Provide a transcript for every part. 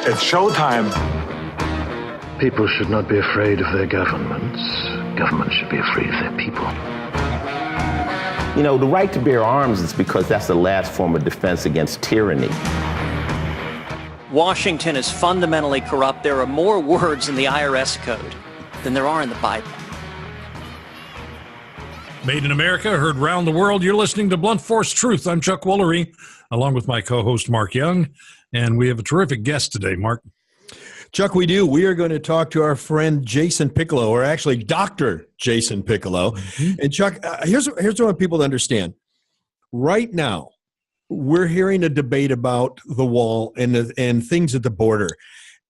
It's showtime. People should not be afraid of their governments. Governments should be afraid of their people. You know, the right to bear arms is because that's the last form of defense against tyranny. Washington is fundamentally corrupt. There are more words in the IRS code than there are in the Bible. Made in America, heard round the world. You're listening to Blunt Force Truth. I'm Chuck Woolery, along with my co-host Mark Young, and we have a terrific guest today, Mark. Chuck, we do. We are going to talk to our friend Jason Piccolo, or actually Dr. Jason Piccolo. Mm-hmm. And Chuck, here's what I want people to understand. Right now, we're hearing a debate about the wall and things at the border.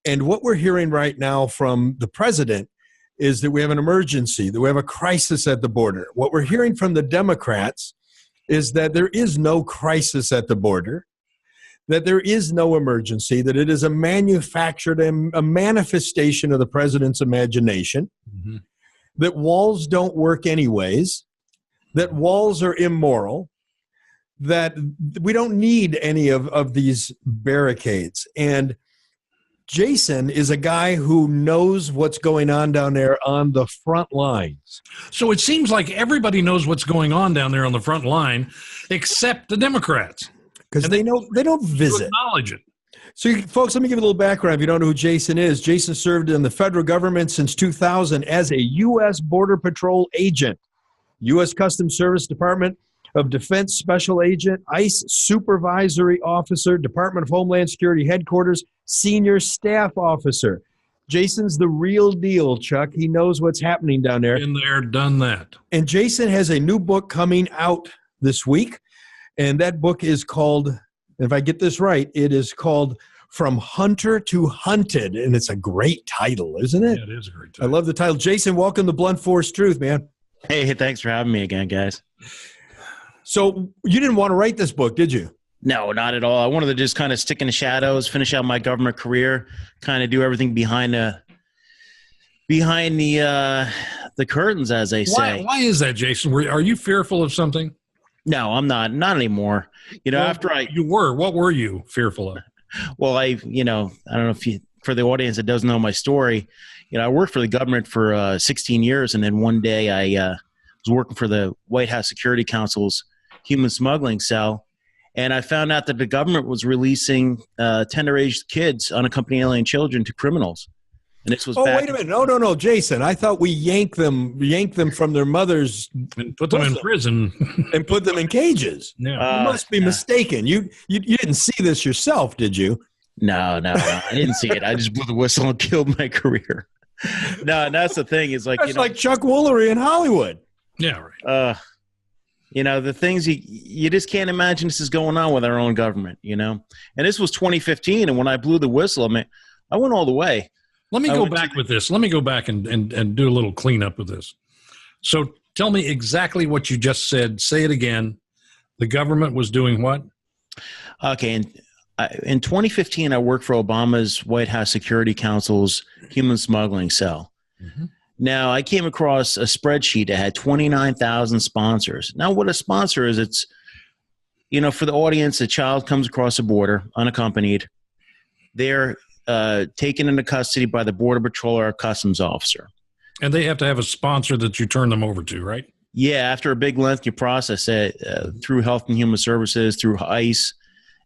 And what we're hearing right now from the president is that we have an emergency, that we have a crisis at the border. What we're hearing from the Democrats is that there is no crisis at the border, that there is no emergency, that it is a manufactured and a manifestation of the president's imagination, mm-hmm. that walls don't work anyways, that walls are immoral, that we don't need any of these barricades. And Jason is a guy who knows what's going on down there on the front lines. So it seems like everybody knows what's going on down there on the front line, except the Democrats. Because they don't visit. Acknowledge it. So, folks, let me give you a little background if you don't know who Jason is. Jason served in the federal government since 2000 as a U.S. Border Patrol agent, U.S. Customs Service Department of Defense Special Agent, ICE Supervisory Officer, Department of Homeland Security Headquarters, Senior Staff Officer. Jason's the real deal, Chuck. He knows what's happening down there. Been there, done that. And Jason has a new book coming out this week. And that book is called, if I get this right, it is called From Hunter to Hunted. And it's a great title, isn't it? Yeah, it is a great title. I love the title. Jason, welcome to Blunt Force Truth, man. Hey, thanks for having me again, guys. So you didn't want to write this book, did you? No, not at all. I wanted to just kind of stick in the shadows, finish out my government career, kind of do everything behind the curtains, as they say. Why is that, Jason? Are you fearful of something? No, I'm not anymore. You know, you were. What were you fearful of? Well, I don't know if for the audience that doesn't know my story, I worked for the government for 16 years, and then one day I was working for the White House Security Council's human smuggling cell, and I found out that the government was releasing tender-aged kids, unaccompanied alien children, to criminals. And this was wait a minute. No, Jason. I thought we yanked them from their mothers and put them in prison and put them in cages. Yeah. You must be mistaken. You didn't see this yourself, did you? No, I didn't see it. I just blew the whistle and killed my career. No, and that's the thing. Is like that's like Chuck Woolery in Hollywood. Yeah, right. The things you just can't imagine this is going on with our own government. And this was 2015, and when I blew the whistle, I went all the way. Let me go back with this. Let me go back and do a little cleanup with this. So tell me exactly what you just said. Say it again. The government was doing what? Okay. In 2015, I worked for Obama's White House Security Council's human smuggling cell. Mm-hmm. Now, I came across a spreadsheet that had 29,000 sponsors. Now, what a sponsor is, it's, for the audience, a child comes across the border unaccompanied. They're taken into custody by the Border Patrol or a customs officer. And they have to have a sponsor that you turn them over to, right? Yeah, after a big lengthy process through Health and Human Services, through ICE,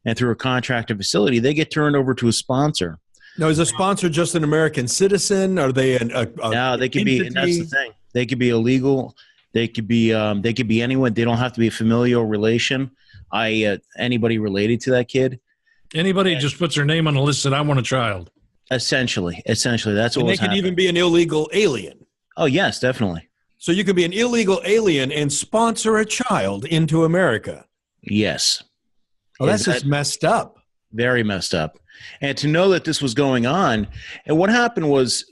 and through a contracted facility, they get turned over to a sponsor. Now, is a sponsor just an American citizen? Are they no, they could be, and that's the thing. They could be illegal. They could be anyone. They don't have to be a familial relation, anybody related to that kid. Anybody just puts their name on a list that I want a child. Essentially, that's what was happening. And they could even be an illegal alien. Oh, yes, definitely. So you could be an illegal alien and sponsor a child into America. Yes. Oh, that's just messed up. Very messed up. And to know that this was going on, and what happened was,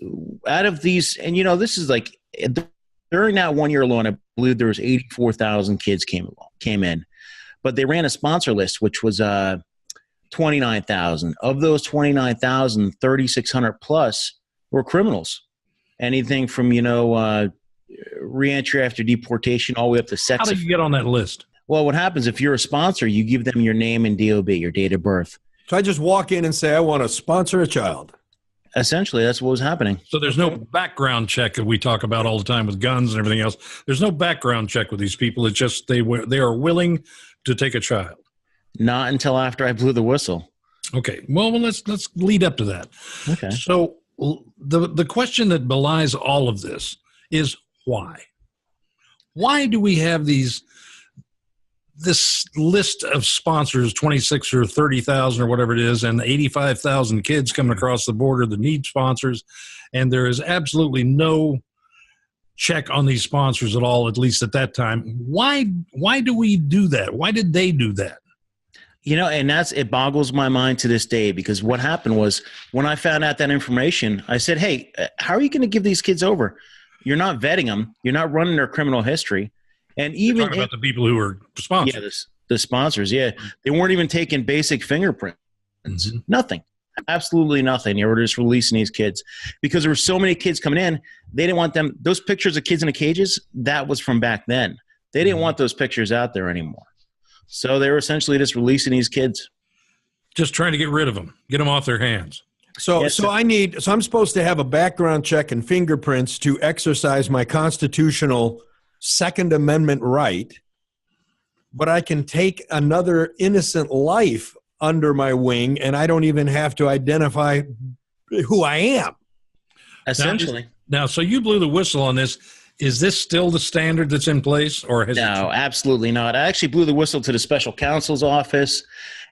out of these, and this is like, during that 1 year alone, I believe there was 84,000 kids came in. But they ran a sponsor list, which was 29,000. Of those 29,000, 3,600 plus were criminals. Anything from, reentry after deportation all the way up to sex. How did you get on that list? Well, what happens if you're a sponsor, you give them your name and DOB, your date of birth. So I just walk in and say, I want to sponsor a child. Essentially, that's what was happening. So there's no background check that we talk about all the time with guns and everything else. There's no background check with these people. It's just they are willing to take a child. Not until after I blew the whistle. Okay. Well, let's lead up to that. Okay. So the question that belies all of this is why? Why do we have this list of sponsors, 26 or 30,000 or whatever it is, and 85,000 kids coming across the border that need sponsors, and there is absolutely no check on these sponsors at all, at least at that time? Why do we do that? Why did they do that? And it boggles my mind to this day, because what happened was when I found out that information, I said, hey, how are you going to give these kids over? You're not vetting them. You're not running their criminal history. And even talking about the people who are sponsors. Yeah, the sponsors, yeah. They weren't even taking basic fingerprints. Mm-hmm. Nothing. Absolutely nothing. They were just releasing these kids because there were so many kids coming in. They didn't want them. Those pictures of kids in the cages, that was from back then. They didn't want those pictures out there anymore. So they were essentially just releasing these kids. Just trying to get rid of them, get them off their hands. So I'm supposed to have a background check and fingerprints to exercise my constitutional Second Amendment right, but I can take another innocent life under my wing and I don't even have to identify who I am. Essentially. Now, so you blew the whistle on this. Is this still the standard that's in place, or has No, absolutely not. I actually blew the whistle to the special counsel's office,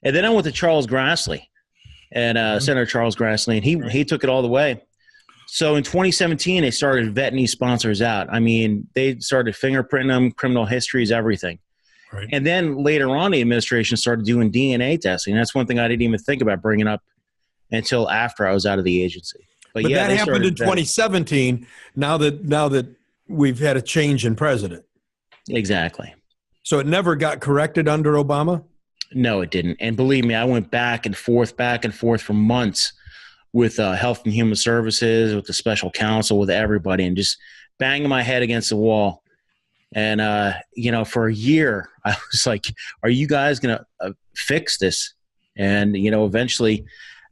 and then I went to Charles Grassley, and Senator Charles Grassley, and he took it all the way. So in 2017, they started vetting these sponsors out. I mean, they started fingerprinting them, criminal histories, everything. Right. And then later on, the administration started doing DNA testing. That's one thing I didn't even think about bringing up until after I was out of the agency. But yeah, that happened in 2017. Now that we've had a change in president. Exactly. So it never got corrected under Obama? No, it didn't. And believe me, I went back and forth for months with Health and Human Services, with the special counsel, with everybody, and just banging my head against the wall. And, for a year, I was like, are you guys going to fix this? And, eventually,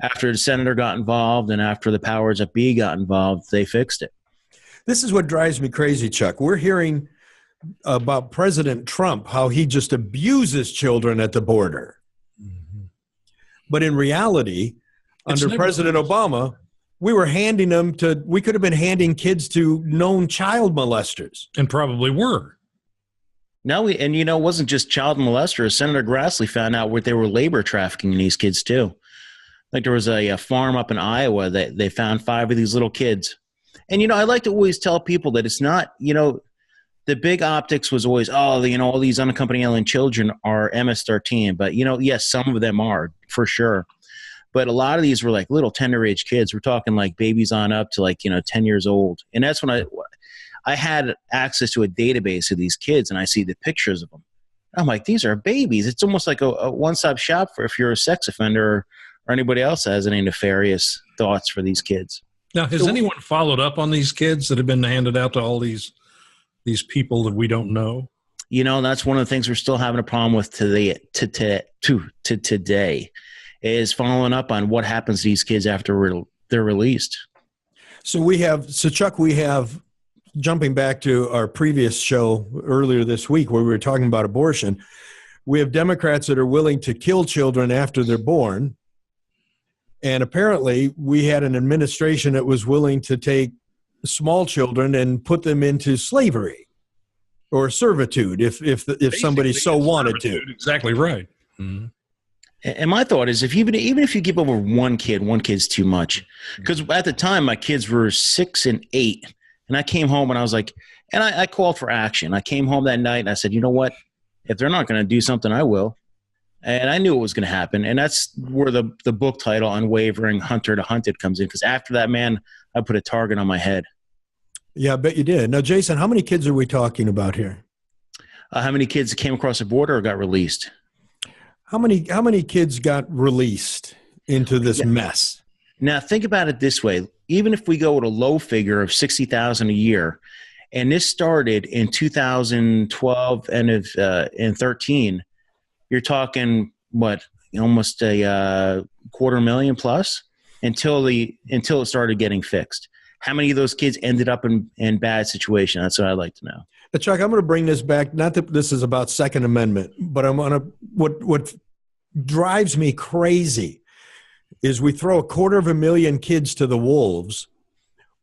after the senator got involved and after the powers that be got involved, they fixed it. This is what drives me crazy, Chuck. We're hearing about President Trump, how he just abuses children at the border. Mm-hmm. But in reality, under President Obama, we could have been handing kids to known child molesters. And probably were. No, it wasn't just child molesters. Senator Grassley found out where they were labor trafficking these kids too. Like there was a farm up in Iowa that they found 5 of these little kids. And, I like to always tell people that it's not, the big optics was always, all these unaccompanied alien children are MS-13. But, yes, some of them are for sure. But a lot of these were like little tender age kids. We're talking like babies on up to 10 years old. And that's when I had access to a database of these kids and I see the pictures of them. I'm like, these are babies. It's almost like a one-stop shop for if you're a sex offender or anybody else has any nefarious thoughts for these kids. Now, has anyone followed up on these kids that have been handed out to all these people that we don't know? That's one of the things we're still having a problem with today is following up on what happens to these kids after they're released. So Chuck, we have, jumping back to our previous show earlier this week where we were talking about abortion, we have Democrats that are willing to kill children after they're born. And apparently we had an administration that was willing to take small children and put them into slavery or servitude if somebody so wanted to. Exactly right. Mm-hmm. And my thought is even if you give over one kid's too much. Because at the time my kids were 6 and 8 and I came home and I was like, and I called for action. I came home that night and I said, you know what? If they're not going to do something, I will. And I knew it was going to happen. And that's where the book title, Unwavering Hunter to Hunted, comes in. Because after that, man, I put a target on my head. Yeah, I bet you did. Now, Jason, how many kids are we talking about here? How many kids came across the border or got released? How many kids got released into this mess? Now, think about it this way. Even if we go with a low figure of 60,000 a year, and this started in 2012 and 13, you're talking, almost a 250,000 plus until it started getting fixed. How many of those kids ended up in bad situation? That's what I'd like to know. Chuck, I'm going to bring this back. Not that this is about Second Amendment, but what drives me crazy is we throw 250,000 kids to the wolves,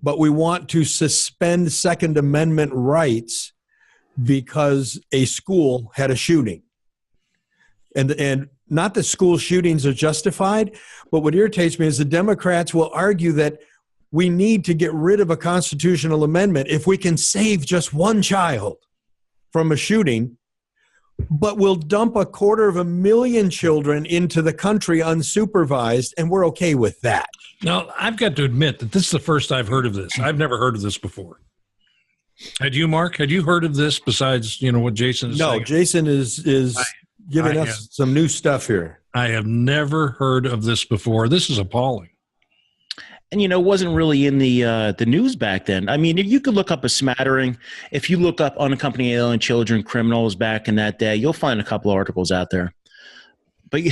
but we want to suspend Second Amendment rights because a school had a shooting. And not that school shootings are justified, but what irritates me is the Democrats will argue that we need to get rid of a constitutional amendment if we can save just one child from a shooting, but we'll dump 250,000 children into the country unsupervised, and we're okay with that. Now, I've got to admit that this is the first I've heard of this. I've never heard of this before. Had you, Mark? Had you heard of this besides, what Jason is saying? No, Jason is giving us some new stuff here. I have never heard of this before. This is appalling. And, it wasn't really in the news back then. I mean, you could look up a smattering. If you look up unaccompanied alien children, criminals back in that day, you'll find a couple articles out there. But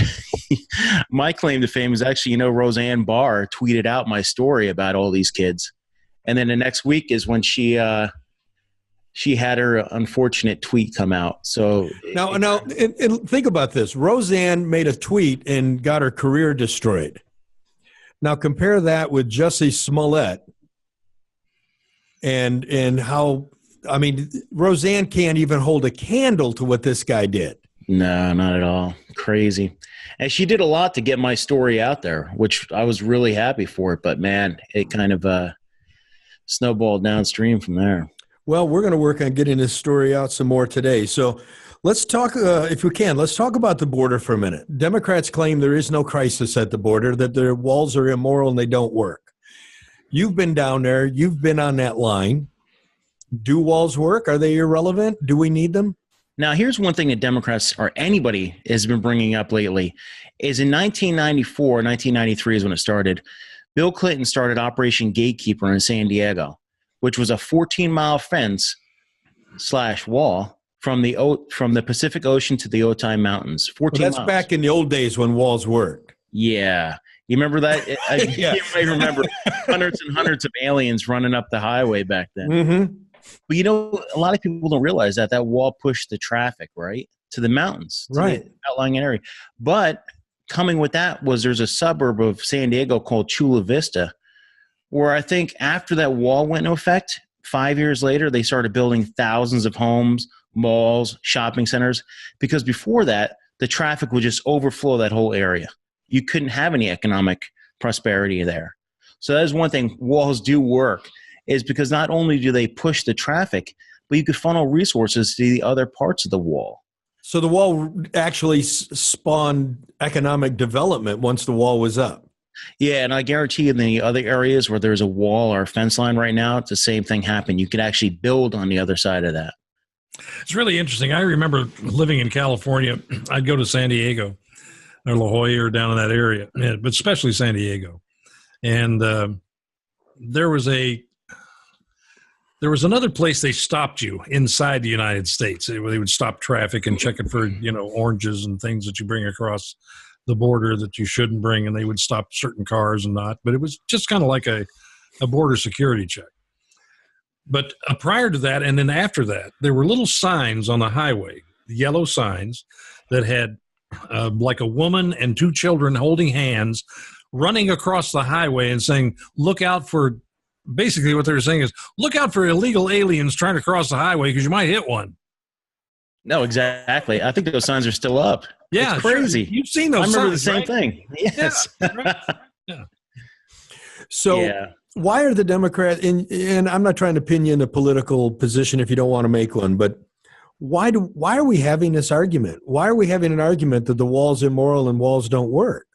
my claim to fame is actually, Roseanne Barr tweeted out my story about all these kids. And then the next week is when she had her unfortunate tweet come out. So now, and think about this. Roseanne made a tweet and got her career destroyed. Now compare that with Jussie Smollett and how, Roseanne can't even hold a candle to what this guy did. No, not at all. Crazy. And she did a lot to get my story out there, which I was really happy for. But, man, it kind of snowballed downstream from there. Well, we're going to work on getting this story out some more today. So let's talk, if we can, let's talk about the border for a minute. Democrats claim there is no crisis at the border, that their walls are immoral and they don't work. You've been down there. You've been on that line. Do walls work? Are they irrelevant? Do we need them? Now, here's one thing that Democrats or anybody has been bringing up lately is in 1994, 1993 is when it started. Bill Clinton started Operation Gatekeeper in San Diego, which was a 14-mile fence / wall from the Pacific Ocean to the Otay Mountains. 14 that's miles. Back in the old days when walls worked. Yeah. You remember that? Yeah. You might remember hundreds and hundreds of aliens running up the highway back then. Mm-hmm. But, a lot of people don't realize that wall pushed the traffic, right, to the mountains, to right, the outlying area. But coming with that there's a suburb of San Diego called Chula Vista, where I think after that wall went into effect, 5 years later, they started building thousands of homes, malls, shopping centers, because before that, the traffic would just overflow that whole area. You couldn't have any economic prosperity there. So that is one thing walls do work, is because not only do they push the traffic, but you could funnel resources to the other parts of the wall. So the wall actually spawned economic development once the wall was up. Yeah, and I guarantee you in the other areas where there's a wall or a fence line right now, it's the same thing happened. You could actually build on the other side of that. It's really interesting. I remember living in California. I'd go to San Diego or La Jolla or down in that area, but especially San Diego. And there was another place they stopped you inside the United States. They would stop traffic and check it for, oranges and things that you bring across the border that you shouldn't bring, and they would stop certain cars and not. But it was just kind of like a border security check. But prior to that, and then after that, there were little signs on the highway, yellow signs that had like a woman and two children holding hands running across the highway and saying, look out for, basically what they were saying is, look out for illegal aliens trying to cross the highway because you might hit one. No, exactly. I think those signs are still up. Yeah, it's crazy. Sure. You've seen those signs, I remember signs, the same thing. Yes. Yeah, right. Yeah. So why are the Democrats, and I'm not trying to pin you in a political position if you don't want to make one, but why are we having this argument? Why are we having an argument that the wall's immoral and walls don't work?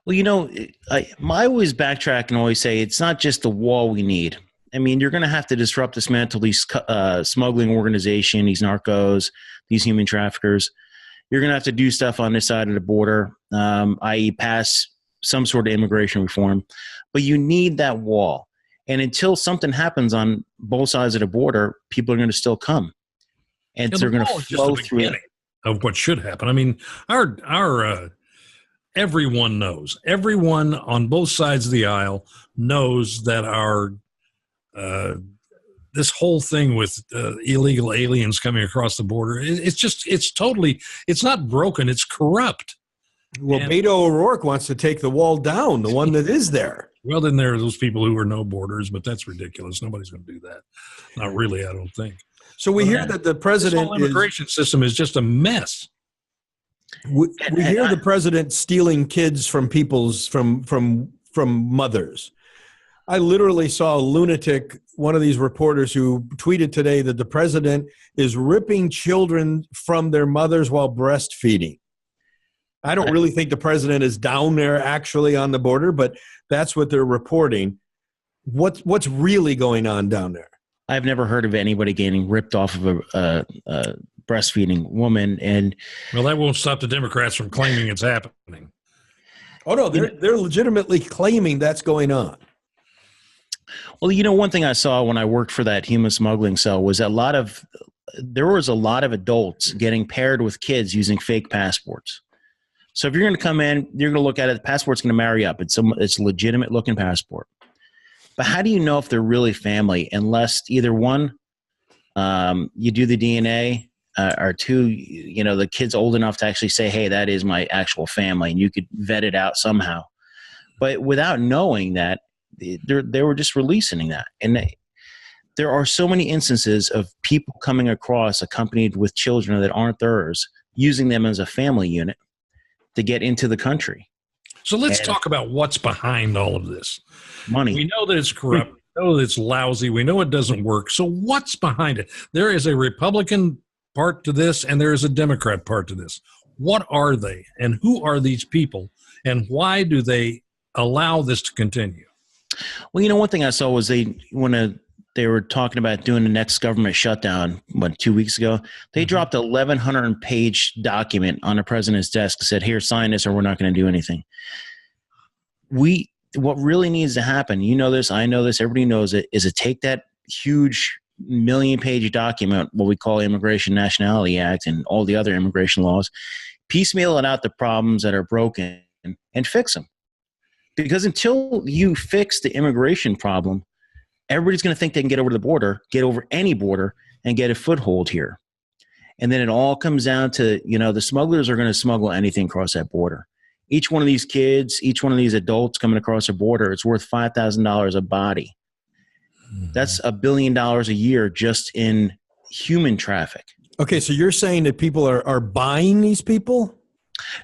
Well, I always backtrack and always say it's not just the wall we need. I mean, you're going to have to disrupt, dismantle these smuggling organization, these narcos, these human traffickers. You're going to have to do stuff on this side of the border, i.e. pass some sort of immigration reform. But you need that wall. And until something happens on both sides of the border, people are going to still come. And they're going to flow through it. Of what should happen. I mean, our everyone knows. Everyone on both sides of the aisle knows that this whole thing with illegal aliens coming across the border, it's not broken, it's corrupt. Well, Beto O'Rourke wants to take the wall down, the one that is there. Well, then there are those people who are no borders, but that's ridiculous. Nobody's going to do that. Not really, I don't think. So we hear that the president, this whole immigration system is just a mess. We hear the president stealing kids from from mothers. I literally saw a lunatic, one of these reporters who tweeted today that the president is ripping children from their mothers while breastfeeding. I don't really think the president is down there actually on the border, but that's what they're reporting. What's really going on down there? I've never heard of anybody getting ripped off of a breastfeeding woman. And well, that won't stop the Democrats from claiming it's happening. Oh, no, they're legitimately claiming that's going on. Well, one thing I saw when I worked for that human smuggling cell was there was a lot of adults getting paired with kids using fake passports. So if you're going to come in, you're going to look at it, the passport's going to marry up. It's a legitimate looking passport. But how do you know if they're really family unless either one, you do the DNA, or two, the kid's old enough to actually say, hey, that is my actual family, and you could vet it out somehow. But without knowing that, they were just releasing that. And there are so many instances of people coming across accompanied with children that aren't theirs, using them as a family unit to get into the country. So let's talk about what's behind all of this. Money. We know that it's corrupt. We know that it's lousy. We know it doesn't work. So what's behind it? There is a Republican part to this, and there is a Democrat part to this. What are they, and who are these people, and why do they allow this to continue? Well, one thing I saw was when they were talking about doing the next government shutdown, 2 weeks ago, they dropped a 1,100-page document on the president's desk and said, here, sign this or we're not going to do anything. What really needs to happen, this, I know this, everybody knows it, is to take that huge 1,000,000-page document, what we call Immigration Nationality Act and all the other immigration laws, piecemeal it out the problems that are broken and fix them. Because until you fix the immigration problem, everybody's going to think they can get over the border, get over any border, and get a foothold here. And then it all comes down to, the smugglers are going to smuggle anything across that border. Each one of these kids, each one of these adults coming across a border, it's worth $5,000 a body. That's $1 billion a year just in human traffic. Okay, so you're saying that people are buying these people?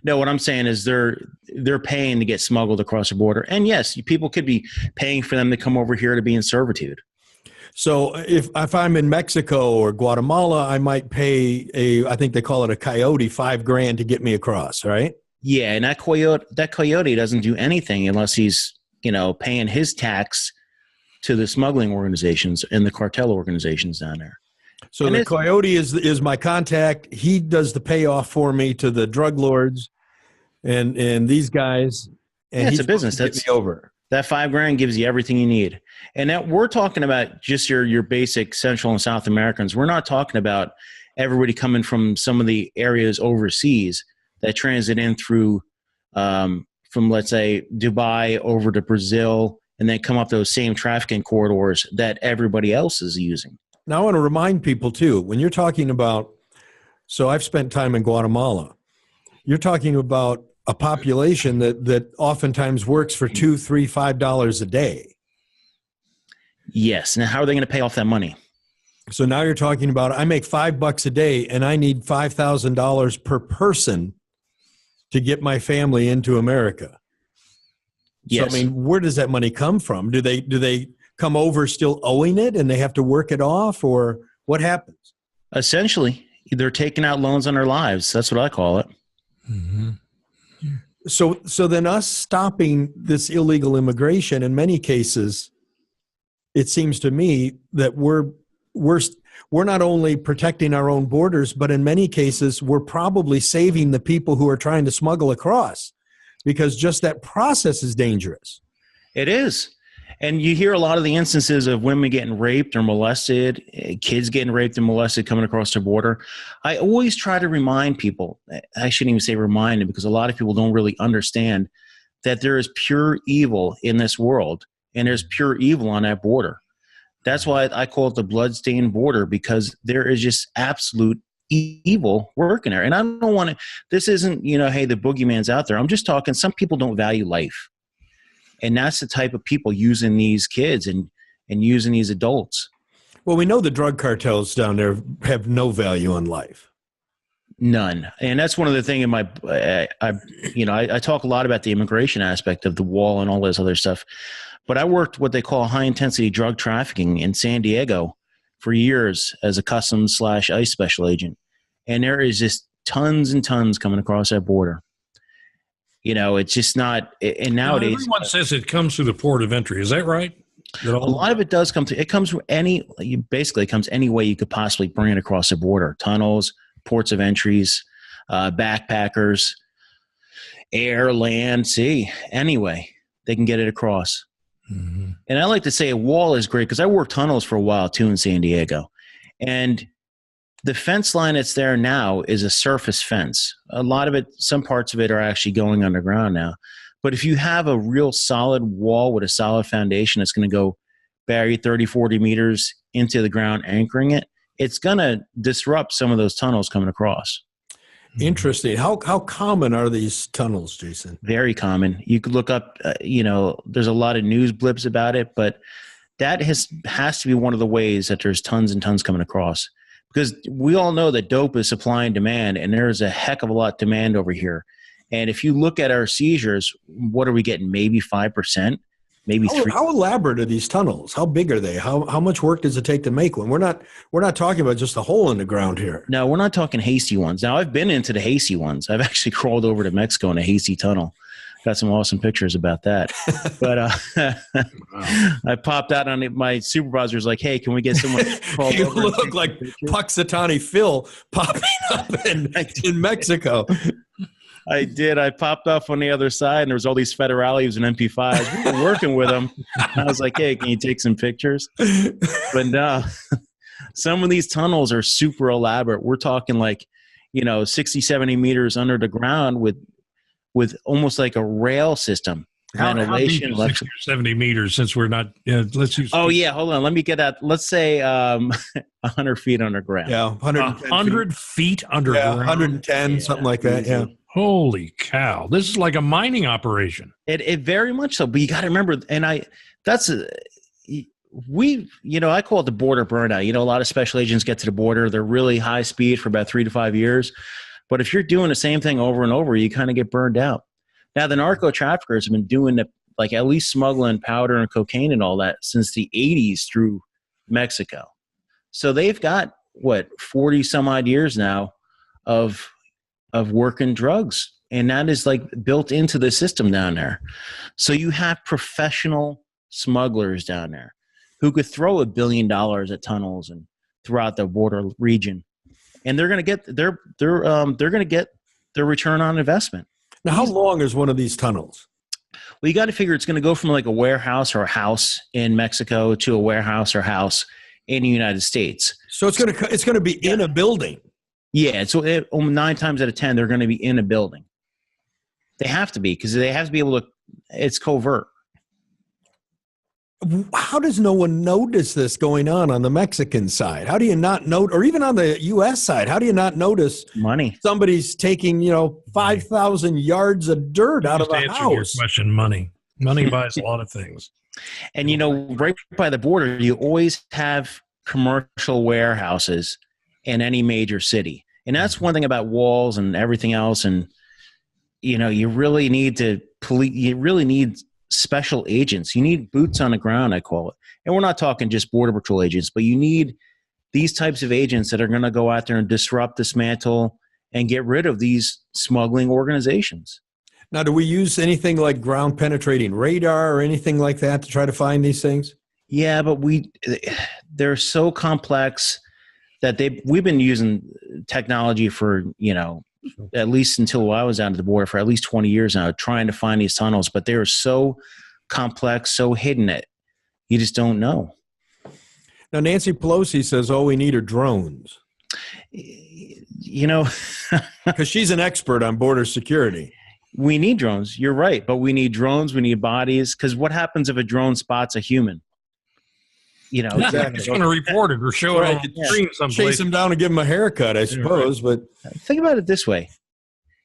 No, what I'm saying is they're paying to get smuggled across the border. And yes, people could be paying for them to come over here to be in servitude. So if I'm in Mexico or Guatemala, I might pay I think they call it a coyote, $5,000 to get me across, right? Yeah, and that coyote doesn't do anything unless he's, paying his tax to the smuggling organizations and the cartel organizations down there. So the coyote is my contact. He does the payoff for me to the drug lords and these guys. And it's a business. That's me over. That $5,000 gives you everything you need. And that we're talking about just your basic Central and South Americans. We're not talking about everybody coming from some of the areas overseas that transit in through from, let's say, Dubai over to Brazil, and then come up those same trafficking corridors that everybody else is using. Now, I want to remind people, too, when you're talking about, so I've spent time in Guatemala, you're talking about a population that oftentimes works for $2, $3, $5 a day. Yes. Now, how are they going to pay off that money? So now you're talking about, I make $5 a day and I need $5,000 per person to get my family into America. Yes. So, I mean, where does that money come from? Do they come over still owing it and they have to work it off, or what happens? Essentially, they're taking out loans on their lives. That's what I call it. Mm-hmm. So then us stopping this illegal immigration, in many cases, it seems to me that we're not only protecting our own borders, but in many cases, we're probably saving the people who are trying to smuggle across, because just that process is dangerous. It is. And you hear a lot of the instances of women getting raped or molested, kids getting raped and molested coming across the border. I always try to remind people, I shouldn't even say remind them, because a lot of people don't really understand that there is pure evil in this world, and there's pure evil on that border. That's why I call it the bloodstained border, because there is just absolute evil working there. And I don't want to, this isn't, hey, the boogeyman's out there. I'm just talking, some people don't value life. And that's the type of people using these kids and using these adults. Well, we know the drug cartels down there have no value on life. None. And that's one of the things in my, I talk a lot about the immigration aspect of the wall and all this other stuff. But I worked what they call high intensity drug trafficking in San Diego for years as a customs / ICE special agent. And there is just tons and tons coming across that border. It's just not, and nowadays. Everyone says it comes through the port of entry. Is that right? A lot of it does come through. It comes from basically it comes any way you could possibly bring it across the border. Tunnels, ports of entries, backpackers, air, land, sea. Anyway, they can get it across. Mm-hmm. And I like to say a wall is great because I worked tunnels for a while too in San Diego. And the fence line that's there now is a surface fence. A lot of it, some parts of it are actually going underground now. But if you have a real solid wall with a solid foundation that's going to go bury 30, 40 meters into the ground, anchoring it, it's going to disrupt some of those tunnels coming across. Interesting. How common are these tunnels, Jason? Very common. You could look up, there's a lot of news blips about it, but that has to be one of the ways that there's tons and tons coming across. Because we all know that dope is supply and demand, and there's a heck of a lot of demand over here. And if you look at our seizures, what are we getting? Maybe 5%, maybe 3%. How elaborate are these tunnels? How big are they? How much work does it take to make one? We're not talking about just a hole in the ground here. No, we're not talking hasty ones. Now, I've been into the hasty ones. I've actually crawled over to Mexico in a hasty tunnel. Got some awesome pictures about that. But I popped out on it. My supervisor's like, hey, can we get someone to crawl You over look like Puxatani Phil popping up in Mexico. I did. I popped off on the other side, and there was all these federales and MP5s. We were working with them. I was like, hey, can you take some pictures? But no, some of these tunnels are super elaborate. We're talking like, 60, 70 meters under the ground with almost like a rail system. How deep is 60 or 70 meters since we're not, let's use. Oh, yeah. Hold on. Let me get that. Let's say 100 feet underground. Yeah. 100 feet underground. Yeah, 110, something like that. Yeah. Holy cow. This is like a mining operation. It very much so. But you got to remember, and I call it the border burnout. A lot of special agents get to the border. They're really high speed for about 3 to 5 years. But if you're doing the same thing over and over, you kind of get burned out. Now, the narco traffickers have been doing at least smuggling powder and cocaine and all that since the 80s through Mexico. So they've got, 40 some odd years now of working drugs. And that is built into the system down there. So you have professional smugglers down there who could throw $1 billion at tunnels and throughout the border region. And they're going to get their return on investment. Now, how long is one of these tunnels? Well, you got to figure it's going to go from like a warehouse or a house in Mexico to a warehouse or house in the United States. So it's going to be in a building. Yeah. So 9 times out of 10, they're going to be in a building. They have to be, because they have to be able to. It's covert. How does no one notice this going on the Mexican side? How do you not note, or even on the U.S. side, how do you not notice money? Somebody's taking 5,000 yards of dirt out of a house. Your question, money buys a lot of things. And right by the border, you always have commercial warehouses in any major city, and that's one thing about walls and everything else. And you really need you really need special agents. You need boots on the ground, I call it. And we're not talking just Border Patrol agents, but you need these types of agents that are going to go out there and disrupt, dismantle, and get rid of these smuggling organizations. Now, do we use anything like ground penetrating radar or anything like that to try to find these things? Yeah, but they're so complex that we've been using technology for, at least until I was down at the border for at least 20 years now, trying to find these tunnels, but they are so complex, so hidden You just don't know. Now, Nancy Pelosi says all we need are drones. You know, because she's an expert on border security. We need drones. You're right. But we need drones. We need bodies. Because what happens if a drone spots a human? You know, exactly. It's going to report it or show it on the screen someplace. Chase him down and give him a haircut, I suppose. Right. But think about it this way.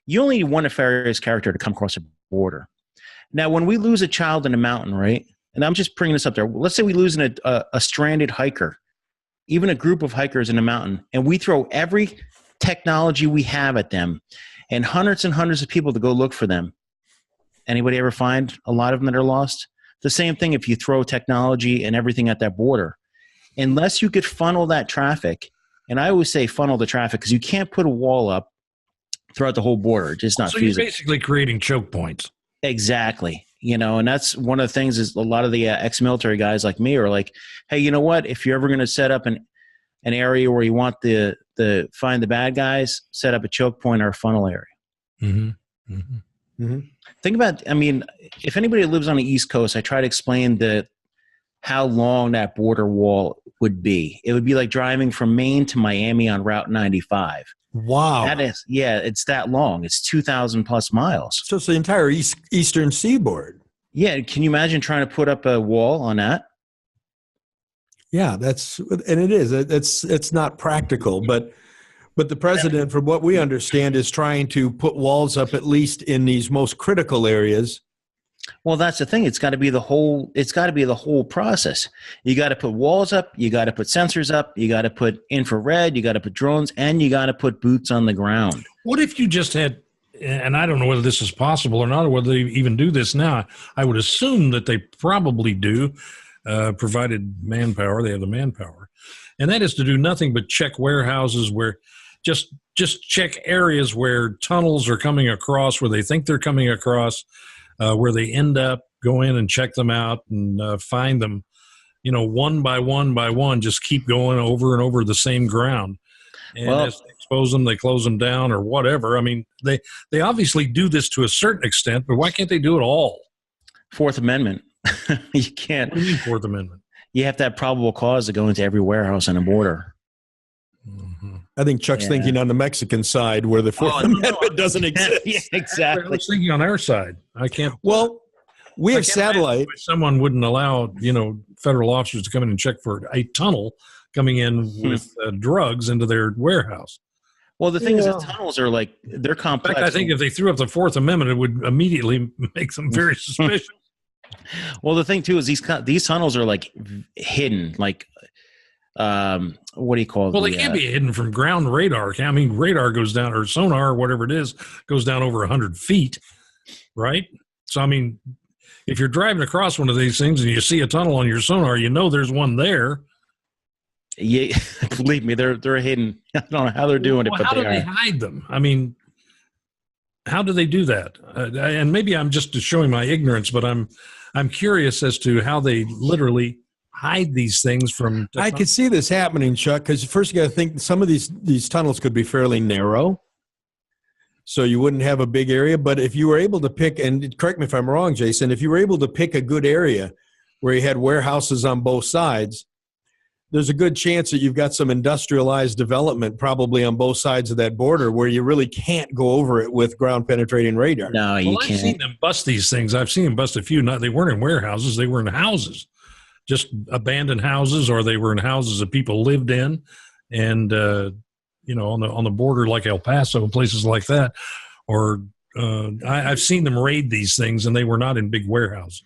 You only need one nefarious character to come across a border. Now, when we lose a child in a mountain, right? And I'm just bringing this up there. Let's say we lose a stranded hiker, even a group of hikers in a mountain, and we throw every technology we have at them and hundreds of people to go look for them. Anybody ever find a lot of them that are lost? The same thing if you throw technology and everything at that border. Unless you could funnel that traffic, and I always say funnel the traffic because you can't put a wall up throughout the whole border. It's just not feasible. So you're basically creating choke points. Exactly. You know, and that's one of the things is a lot of the ex-military guys like me are like, hey, you know what? If you're ever going to set up an area where you want the find the bad guys, set up a choke point or a funnel area. Mm-hmm. Mm-hmm. Mm-hmm. Think about, I mean, if anybody lives on the East Coast, I try to explain how long that border wall would be. It would be like driving from Maine to Miami on Route 95. Wow. That is, yeah, it's that long. It's 2,000 plus miles. So it's the entire eastern seaboard. Yeah. Can you imagine trying to put up a wall on that? Yeah, and it is. It's not practical, but the president, from what we understand, is trying to put walls up at least in these most critical areas. Well, that's the thing. It's got to be the whole process. You got to put walls up, you got to put sensors up, you got to put infrared, you got to put drones, and you got to put boots on the ground. What if you just had, and I don't know whether this is possible or not, or whether they even do this now. I would assume that they probably do, provided manpower, they have the manpower. And that is to do nothing but check warehouses where just check areas where tunnels are coming across, where they think they're coming across, where they end up, go in and check them out and find them, one by one, just keep going over and over the same ground. And as they expose them, they close them down or whatever. I mean, they obviously do this to a certain extent, but why can't they do it all? Fourth Amendment. You can't. What do you mean Fourth Amendment? You have to have probable cause to go into every warehouse on a border. Mm-hmm. I think Chuck's thinking on the Mexican side where the Fourth Amendment doesn't exist. Yeah, exactly. I was thinking on our side. I can't. Well, we have satellite. Someone wouldn't allow, federal officers to come in and check for a tunnel coming in with drugs into their warehouse. Well, the thing is, the tunnels are they're complex. In fact, I think if they threw up the Fourth Amendment, it would immediately make them very suspicious. Well, the thing too is these tunnels are hidden, what do you call it? Well, they can't be hidden from ground radar. I mean, radar goes down, or sonar, or whatever it is, goes down over 100 feet, right? So, I mean, if you're driving across one of these things and you see a tunnel on your sonar, there's one there. Yeah, believe me, they're hidden. I don't know how they're doing it, but how do they hide them? I mean, how do they do that? And maybe I'm just showing my ignorance, but I'm curious as to how they literally hide these things from. I could see this happening, Chuck, because first you got to think some of these tunnels could be fairly narrow, so you wouldn't have a big area. But if you were able to pick, and correct me if I'm wrong, Jason, if you were able to pick a good area where you had warehouses on both sides, there's a good chance that you've got some industrialized development probably on both sides of that border where you really can't go over it with ground penetrating radar. No, you can't. I've seen them bust these things. I've seen them bust a few. They weren't in warehouses. They were in houses, just abandoned houses, or they were in houses that people lived in. And, on the border like El Paso and places like that. Or I've seen them raid these things, and they were not in big warehouses.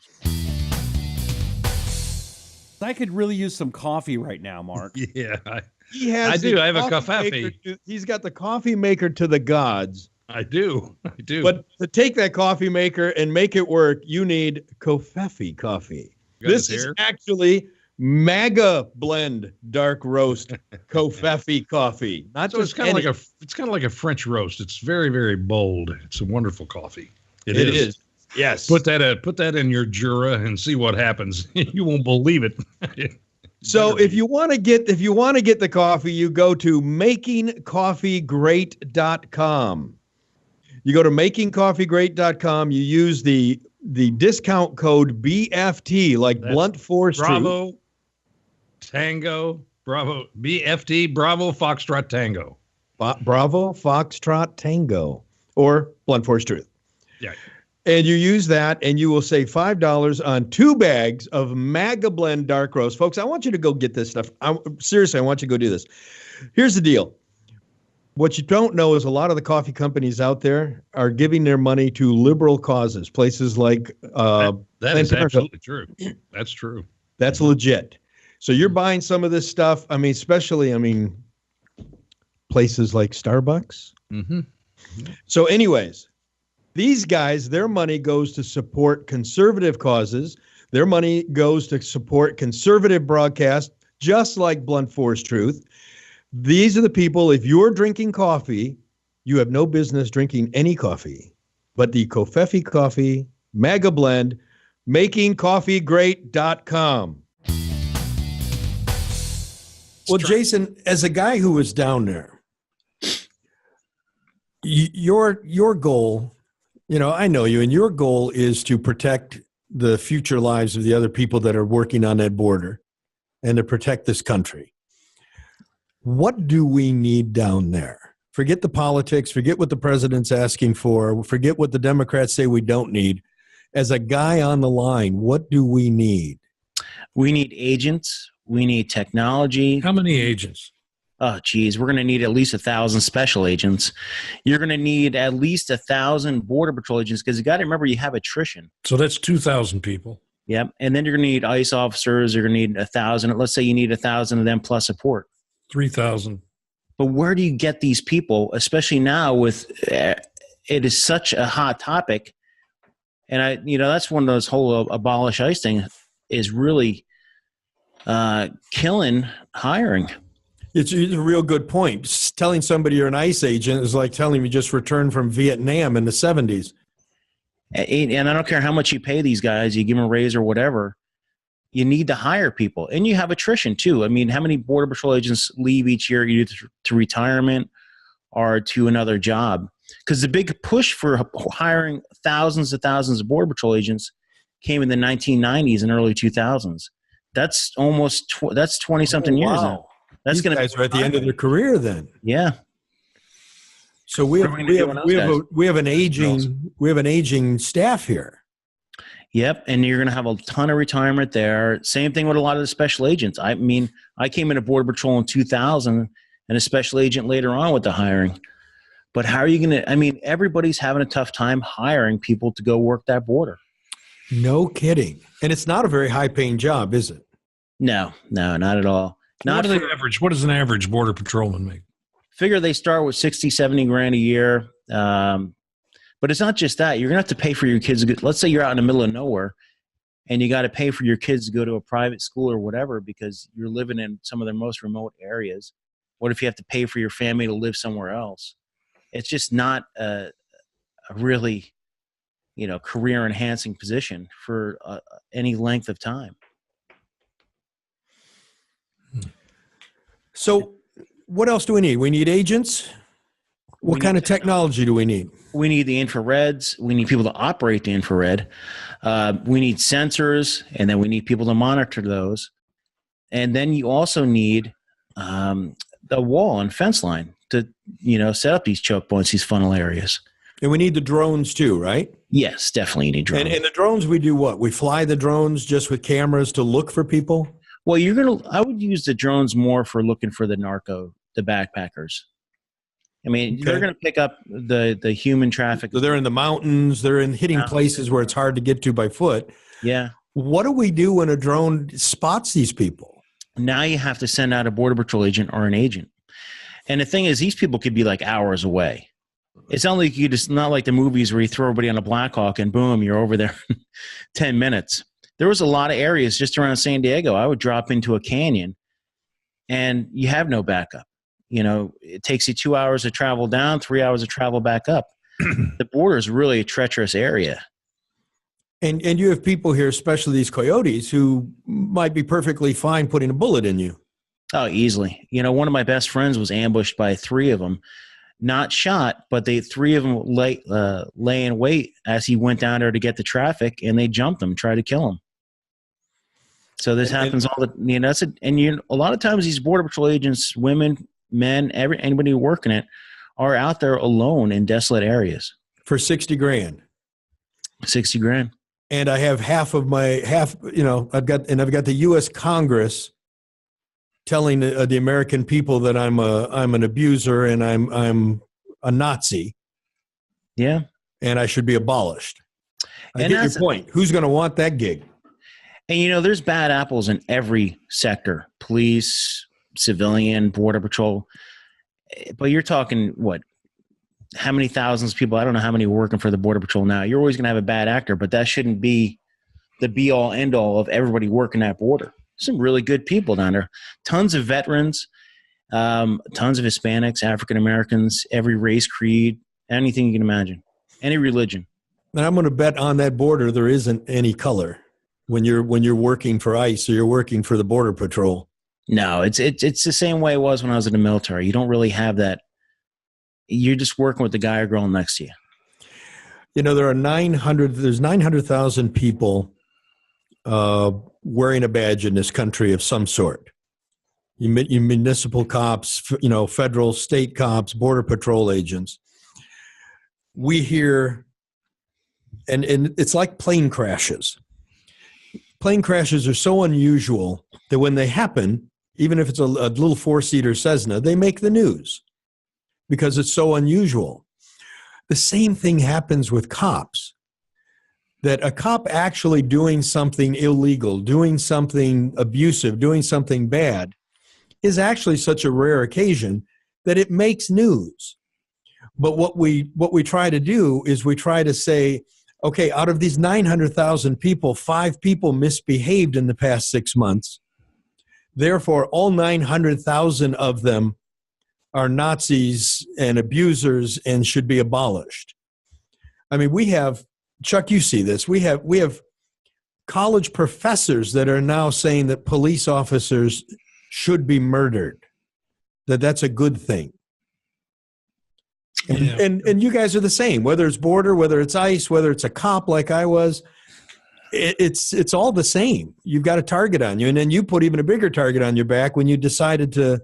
I could really use some coffee right now, Mark. Yeah, I do. I have a coffee. He's got the coffee maker to the gods. I do. But to take that coffee maker and make it work, you need Covfefe coffee. This is actually MAGA blend dark roast Covfefe coffee. It's kind of like a French roast. It's very, very bold. It's a wonderful coffee. It is. Yes. Put that in your Jura and see what happens. You won't believe it. So if you want to get the coffee, you go to makingcoffeegreat.com. You go to makingcoffeegreat.com. You use the the discount code BFT, like That's blunt force truth. Bravo, Tango, Bravo, BFT, Bravo, Foxtrot, Tango. Bravo, Foxtrot, Tango, or blunt force truth. Yeah. And you use that, and you will save $5 on 2 bags of MAGA Blend Dark Roast. Folks, I want you to go get this stuff. Seriously, I want you to go do this. Here's the deal. What you don't know is a lot of the coffee companies out there are giving their money to liberal causes, places like that is absolutely true. That's true. That's legit. So you're buying some of this stuff. I mean, especially, places like Starbucks. Mm-hmm. So anyways, these guys, their money goes to support conservative causes. Their money goes to support conservative broadcast, just like Blunt Force Truth. These are the people, if you're drinking coffee, you have no business drinking any coffee. But the Covfefe Coffee, MAGA Blend, makingcoffeegreat.com. Well, Jason, as a guy who was down there, your goal, I know you, and your goal is to protect the future lives of the other people that are working on that border and to protect this country. What do we need down there? Forget the politics, forget what the president's asking for, forget what the Democrats say we don't need. As a guy on the line, what do we need? We need agents. We need technology. How many agents? Oh, geez. We're going to need at least 1,000 special agents. You're going to need at least 1,000 Border Patrol agents because you got to remember you have attrition. So that's 2,000 people. Yep. And then you're going to need ICE officers. You're going to need 1,000. Let's say you need 1,000 of them plus support. 3,000. But where do you get these people, especially now with it is such a hot topic. And that's one of those whole abolish ICE thing is really killing hiring. It's a real good point. Just telling somebody you're an ICE agent is like telling me just returned from Vietnam in the 70s. And I don't care how much you pay these guys, you give them a raise or whatever, you need to hire people. And you have attrition too. I mean, how many Border Patrol agents leave each year either to retirement or to another job? Because the big push for hiring thousands and thousands of Border Patrol agents came in the 1990s and early 2000s. That's almost 20-something years now. That's going to guys are at the end of their career then. Yeah. So we have an aging staff here. Yep, and you're going to have a ton of retirement there. Same thing with a lot of the special agents. I mean, I came into Border Patrol in 2000 and a special agent later on with the hiring. But how are you going to – I mean, everybody's having a tough time hiring people to go work that border. No kidding. And it's not a very high-paying job, is it? No, not at all. What does an average Border Patrolman make? Figure they start with 60, 70 grand a year. But it's not just that. You're going to have to pay for your kids. Let's say you're out in the middle of nowhere and you got to pay for your kids to go to a private school or whatever because you're living in some of the most remote areas. What if you have to pay for your family to live somewhere else? It's just not a really, career-enhancing position for any length of time. So what else do we need? We need agents. What kind of technology do we need? We need the infrareds. We need people to operate the infrared. We need sensors, and then we need people to monitor those. And then you also need the wall and fence line to, set up these choke points, these funnel areas. And we need the drones too, right? Yes, definitely you need drones. And the drones, we do what? We fly the drones just with cameras to look for people? Well, I would use the drones more for looking for the backpackers. I mean, They're going to pick up the human traffic. So they're in the mountains. They're hitting places where it's hard to get to by foot. Yeah. What do we do when a drone spots these people? Now you have to send out a Border Patrol agent or an agent. And the thing is, these people could be like hours away. It's not like not like the movies where you throw everybody on a Black Hawk and boom, you're over there in 10 minutes. There was a lot of areas just around San Diego. I would drop into a canyon and you have no backup. It takes you 2 hours to travel down, 3 hours to travel back up. The border is really a treacherous area. And you have people here, especially these coyotes, who might be perfectly fine putting a bullet in you. Oh, easily. One of my best friends was ambushed by 3 of them. not shot, but three of them lay in wait as he went down there to get the traffic, and they jumped him, tried to kill him. So this happens all the, a lot of times these Border Patrol agents, women, men, anybody working it, are out there alone in desolate areas for 60 grand. 60 grand. And I have half, I've got the U.S. Congress telling the American people that I'm an abuser and I'm a Nazi. Yeah. And I should be abolished. I get your point. Who's going to want that gig? And, there's bad apples in every sector, police, civilian, Border Patrol. But you're talking, how many thousands of people? I don't know how many are working for the Border Patrol now. You're always going to have a bad actor, but that shouldn't be the be-all, end-all of everybody working that border. Some really good people down there. Tons of veterans, tons of Hispanics, African Americans, every race, creed, anything you can imagine, any religion. And I'm going to bet on that border there isn't any color when you're working for ICE or you're working for the Border Patrol. No, it's the same way it was when I was in the military. You don't really have that. You're just working with the guy or girl next to you. There's 900,000 people wearing a badge in this country of some sort. You municipal cops, federal, state cops, Border Patrol agents. We hear, and it's like plane crashes. Plane crashes are so unusual that when they happen, even if it's a little four-seater Cessna, they make the news because it's so unusual. The same thing happens with cops. That a cop actually doing something illegal, doing something abusive, doing something bad is actually such a rare occasion that it makes news. But what we try to do is we try to say, okay, out of these 900,000 people, 5 people misbehaved in the past 6 months. Therefore, all 900,000 of them are Nazis and abusers and should be abolished. I mean, we have, Chuck, you see this. We have college professors that are now saying that police officers should be murdered, that's a good thing. And you guys are the same, whether it's border, whether it's ICE, whether it's a cop like I was, it's all the same. You've got a target on you. And then you put even a bigger target on your back when you decided to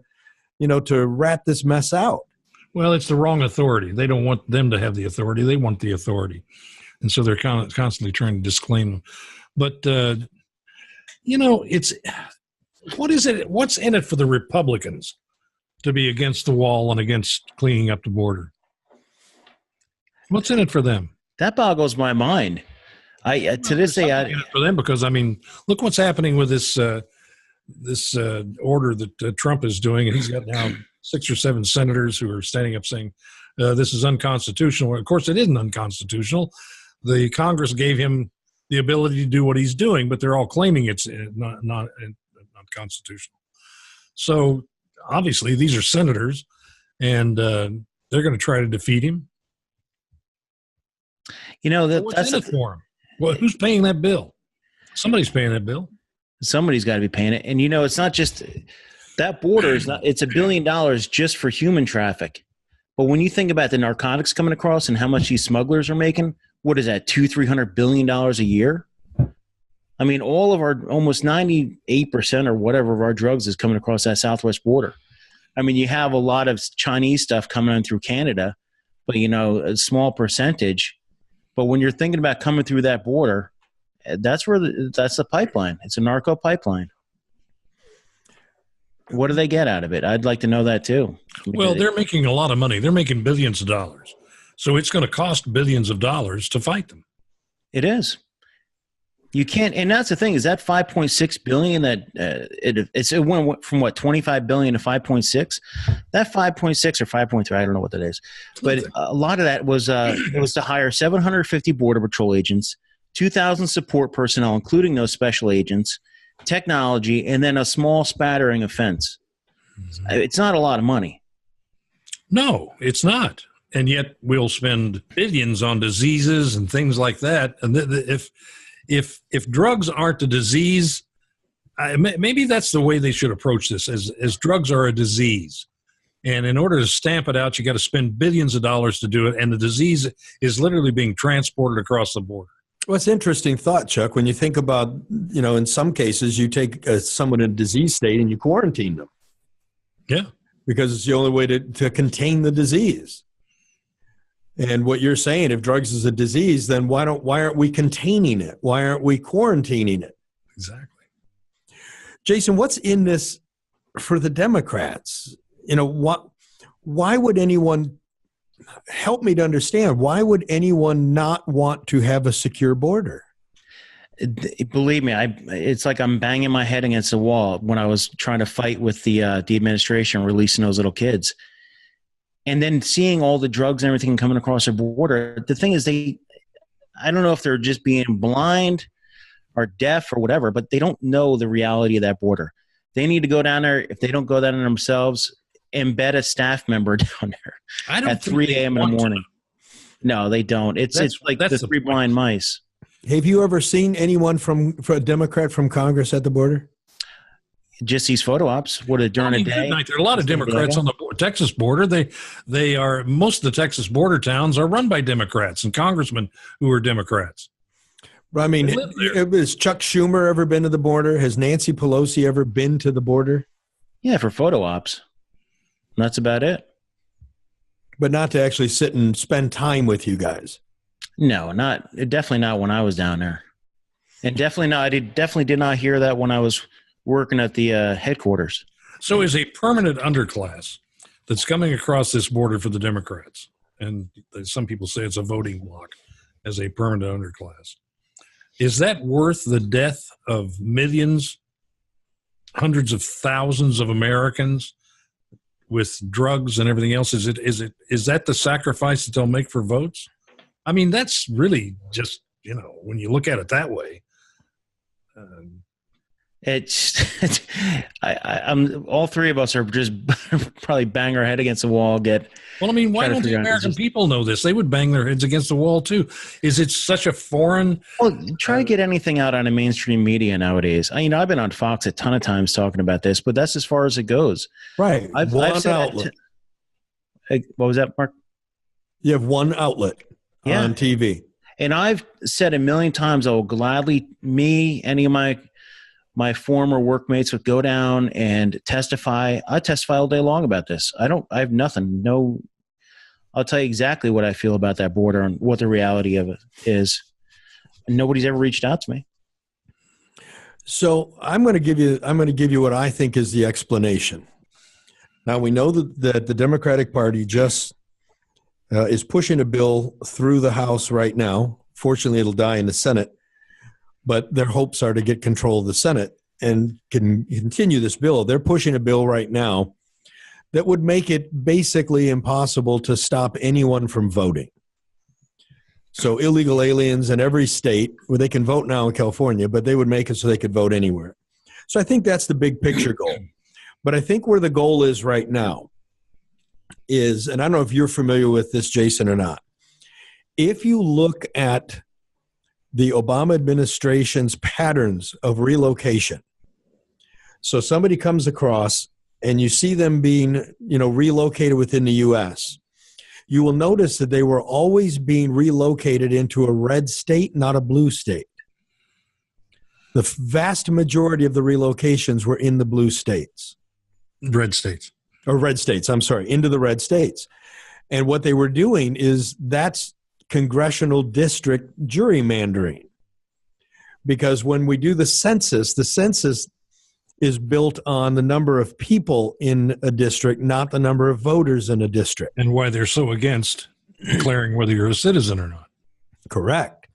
rat this mess out. Well, it's the wrong authority. They don't want them to have the authority. They want the authority. And so they're constantly trying to disclaim them. But, what's in it for the Republicans to be against the wall and against cleaning up the border? What's in it for them? That boggles my mind. To this day, for them, because look what's happening with this order that Trump is doing, and he's got now 6 or 7 senators who are standing up saying this is unconstitutional. Of course, it isn't unconstitutional. The Congress gave him the ability to do what he's doing, but they're all claiming it's not constitutional. So obviously, these are senators, and they're going to try to defeat him. What's in it for him? Well, who's paying that bill? Somebody's paying that bill. Somebody's got to be paying it. And, it's not just that border it's $1 billion just for human traffic. But when you think about the narcotics coming across and how much these smugglers are making, what is that, $200-300 billion a year? All of our almost 98% or whatever of our drugs is coming across that southwest border. You have a lot of Chinese stuff coming in through Canada, but, a small percentage. But when you're thinking about coming through that border, that's the pipeline. It's a narco pipeline. What do they get out of it? I'd like to know that too. Well, they're making a lot of money. They're making billions of dollars. So it's going to cost billions of dollars to fight them. It is. You can't, and that's the thing, is that 5.6 billion that it went from 25 billion to 5.6. That 5.6 or 5.3, I don't know what that is, but a lot of that was it was to hire 750 Border Patrol agents, 2,000 support personnel, including those special agents, technology, and then a small spattering of fence. It's not a lot of money. No, it's not. And yet we'll spend billions on diseases and things like that. And if drugs aren't a disease, maybe that's the way they should approach this, as drugs are a disease. And in order to stamp it out, you got to spend billions of dollars to do it. And the disease is literally being transported across the border. Well, it's an interesting thought, Chuck, when you think about, in some cases, you take someone in a disease state and you quarantine them. Yeah. Because it's the only way to contain the disease. And what you're saying, if drugs is a disease, then why aren't we containing it? Why aren't we quarantining it? Exactly. Jason, what's in this for the Democrats? Why would anyone, help me to understand, why would anyone not want to have a secure border? Believe me, it's like I'm banging my head against the wall when I was trying to fight with the administration releasing those little kids. And then seeing all the drugs and everything coming across the border. The thing is, I don't know if they're just being blind or deaf or whatever, but they don't know the reality of that border. They need to go down there. If they don't go down there themselves, embed a staff member down there at 3 a.m. in the morning. No, they don't. It's like the three blind mice. Have you ever seen anyone from a Democrat from Congress at the border? Just these photo ops. During a day? There are a lot of Democrats on the Texas border. They are, most of the Texas border towns are run by Democrats and congressmen who are Democrats. I mean, has Chuck Schumer ever been to the border? Has Nancy Pelosi ever been to the border? Yeah, for photo ops. That's about it. But not to actually sit and spend time with you guys. No, definitely not when I was down there. And definitely not, I definitely did not hear that when I was working at the headquarters. So is a permanent underclass that's coming across this border for the Democrats, and some people say it's a voting bloc as a permanent underclass. Is that worth the death of millions, hundreds of thousands of Americans with drugs and everything else? Is that the sacrifice that they'll make for votes? I mean, that's really just, when you look at it that way. I'm all three of us are just probably bang our head against the wall. Well, I mean, why don't the American people know this? They would bang their heads against the wall too. Is it such a foreign? Well, try to get anything out on a mainstream media nowadays. I've been on Fox a ton of times talking about this, but that's as far as it goes. Right. I've said outlet. What was that, Mark? You have one outlet on TV. And I've said a million times, I will gladly, any of my former workmates would go down and testify. I testify all day long about this. I have nothing. No, I'll tell you exactly what I feel about that border and what the reality of it is. And nobody's ever reached out to me. So I'm going to give you what I think is the explanation. Now we know that the Democratic Party just is pushing a bill through the House right now. Fortunately, it'll die in the Senate. But their hopes are to get control of the Senate and can continue this bill. They're pushing a bill right now that would make it basically impossible to stop anyone from voting. So illegal aliens in every state, where they can vote now in California, but they would make it so they could vote anywhere. So I think that's the big picture goal. But I think where the goal is right now is, and I don't know if you're familiar with this, Jason, or not. If you look at the Obama administration's patterns of relocation. So somebody comes across and you see them being, relocated within the U.S. You will notice that they were always being relocated into a red state, not a blue state. The vast majority of the relocations were in the blue states. Red states. Or red states, I'm sorry, into the red states. And what they were doing is that's congressional district gerrymandering, because when we do the census is built on the number of people in a district, not the number of voters in a district. And why they're so against declaring whether you're a citizen or not. Correct.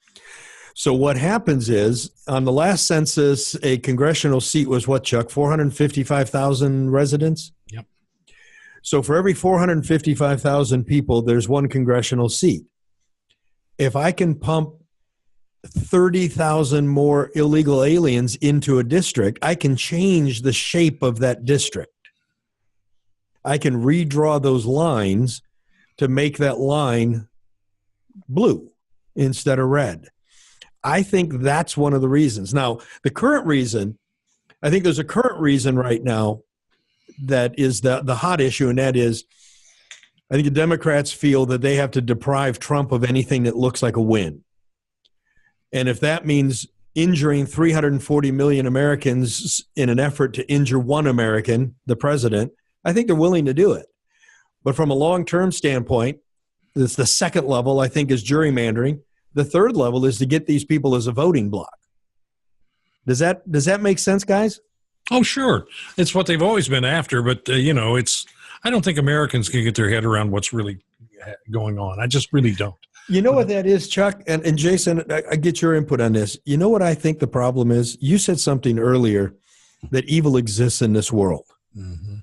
So what happens is, on the last census, a congressional seat was what, Chuck? 455,000 residents? Yep. So for every 455,000 people, there's one congressional seat. If I can pump 30,000 more illegal aliens into a district, I can change the shape of that district. I can redraw those lines to make that line blue instead of red. I think that's one of the reasons. Now, the current reason, I think there's a current reason right now that is the hot issue, and that is, I think the Democrats feel that they have to deprive Trump of anything that looks like a win. And if that means injuring 340 million Americans in an effort to injure one American, the president, I think they're willing to do it. But from a long-term standpoint, it's the second level, I think, is gerrymandering. The third level is to get these people as a voting bloc. Does that make sense, guys? Oh, sure. It's what they've always been after, but I don't think Americans can get their head around what's really going on. I just really don't. You know what that is, Chuck? And Jason, I get your input on this. You know what I think the problem is? You said something earlier that evil exists in this world. Mm-hmm.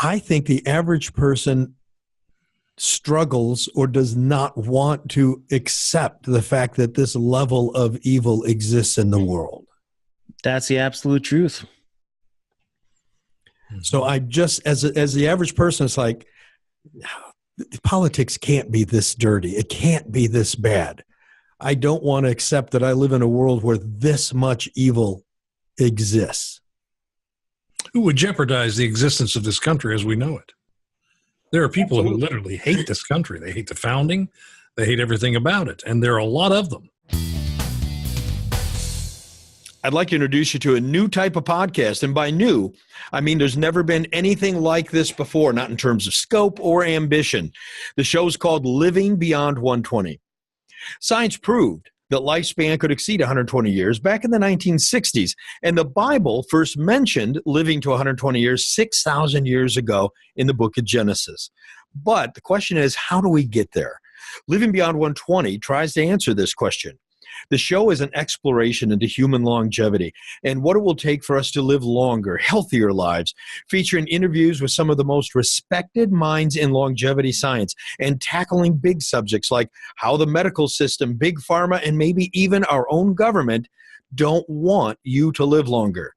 I think the average person struggles or does not want to accept the fact that this level of evil exists in the world. That's the absolute truth. So I just, as the average person, it's like, politics can't be this dirty. It can't be this bad. I don't want to accept that I live in a world where this much evil exists. Who would jeopardize the existence of this country as we know it? There are people who literally hate this country. They hate the founding. They hate everything about it. And there are a lot of them. I'd like to introduce you to a new type of podcast. And by new, I mean there's never been anything like this before, not in terms of scope or ambition. The show's called Living Beyond 120. Science proved that lifespan could exceed 120 years back in the 1960s. And the Bible first mentioned living to 120 years 6,000 years ago in the book of Genesis. But the question is, how do we get there? Living Beyond 120 tries to answer this question. The show is an exploration into human longevity and what it will take for us to live longer, healthier lives, featuring interviews with some of the most respected minds in longevity science and tackling big subjects like how the medical system, big pharma, and maybe even our own government don't want you to live longer.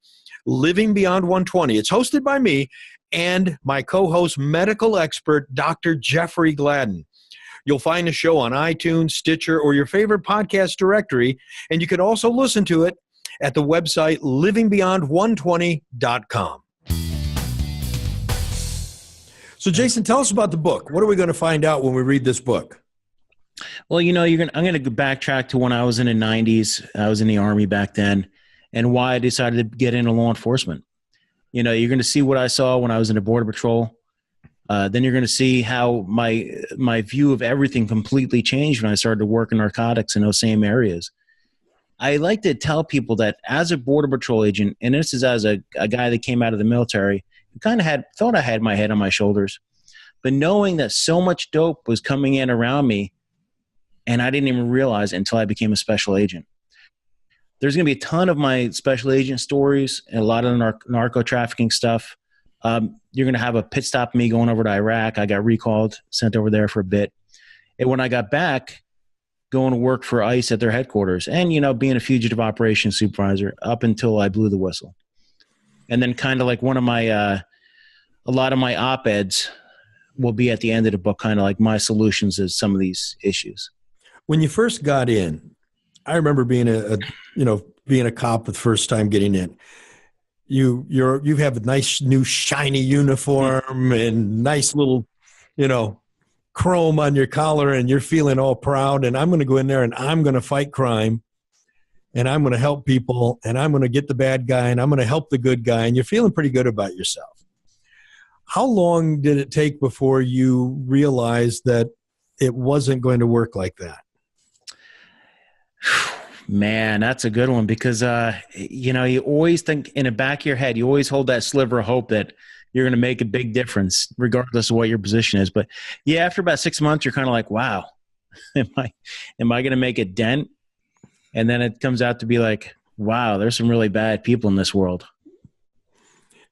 Living Beyond 120. It's hosted by me and my co-host, medical expert, Dr. Jeffrey Gladden. You'll find the show on iTunes, Stitcher, or your favorite podcast directory, and you can also listen to it at the website livingbeyond120.com. So, Jason, tell us about the book. What are we going to find out when we read this book? Well, I'm going to backtrack to when I was in the 90s. I was in the Army back then, and why I decided to get into law enforcement. You're going to see what I saw when I was in the Border Patrol. Then you're going to see how my view of everything completely changed when I started to work in narcotics in those same areas. I like to tell people that as a Border Patrol agent, and this is as a guy that came out of the military, kind of thought I had my head on my shoulders, but knowing that so much dope was coming in around me, and I didn't even realize until I became a special agent. There's going to be a ton of my special agent stories and a lot of the narco trafficking stuff. You're going to have a pit stop me going over to Iraq. I got recalled, sent over there for a bit. And when I got back, going to work for ICE at their headquarters and, being a fugitive operations supervisor up until I blew the whistle. And then kind of like one of my, a lot of my op-eds will be at the end of the book, kind of like my solutions to some of these issues. When you first got in, I remember being being a cop the first time getting in. You have a nice new shiny uniform and nice little, chrome on your collar, and you're feeling all proud. And I'm going to go in there and I'm going to fight crime, and I'm going to help people, and I'm going to get the bad guy, and I'm going to help the good guy. And you're feeling pretty good about yourself. How long did it take before you realized that it wasn't going to work like that? Man, that's a good one because, you always think in the back of your head, you always hold that sliver of hope that you're going to make a big difference regardless of what your position is. But yeah, after about 6 months, you're kind of like, wow, am I going to make a dent? And then it comes out to be like, wow, there's some really bad people in this world.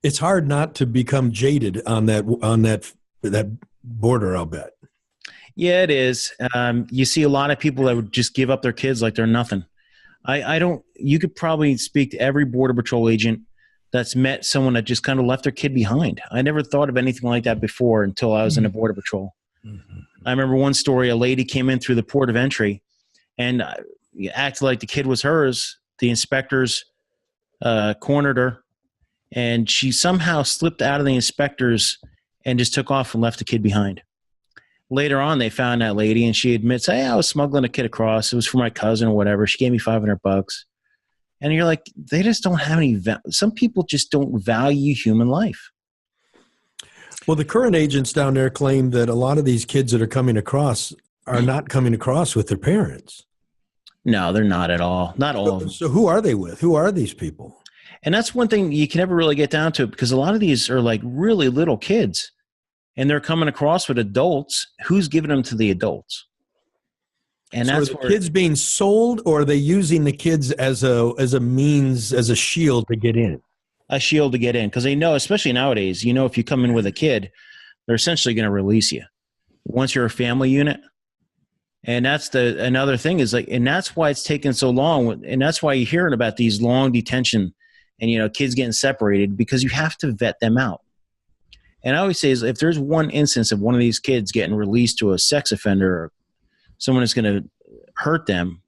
It's hard not to become jaded on that border, I'll bet. Yeah, it is. You see a lot of people that would just give up their kids like they're nothing. You could probably speak to every Border Patrol agent that's met someone that just kind of left their kid behind. I never thought of anything like that before until I was in the Border Patrol. Mm-hmm. I remember one story, a lady came in through the port of entry and acted like the kid was hers. The inspectors cornered her and she somehow slipped out of the inspectors and just took off and left the kid behind. Later on, they found that lady, and she admits, hey, I was smuggling a kid across. It was for my cousin or whatever. She gave me $500. And you're like, they just don't have any some people just don't value human life. Well, the current agents down there claim that a lot of these kids that are coming across are not coming across with their parents. No, they're not at all. Not all of them. So who are they with? Who are these people? And that's one thing you can never really get down to, because a lot of these are like really little kids, and they're coming across with adults. Who's giving them to the adults? And so that's are the kids being sold, or are they using the kids as a means, as a shield to get in? A shield to get in, because they know, especially nowadays, you know, if you come in with a kid, they're essentially going to release you once you're a family unit. And that's another thing is like, and that's why it's taken so long. And that's why you're hearing about these long detention and, you know, kids getting separated, because you have to vet them out. And I always say is if there's one instance of one of these kids getting released to a sex offender or someone that's going to hurt them,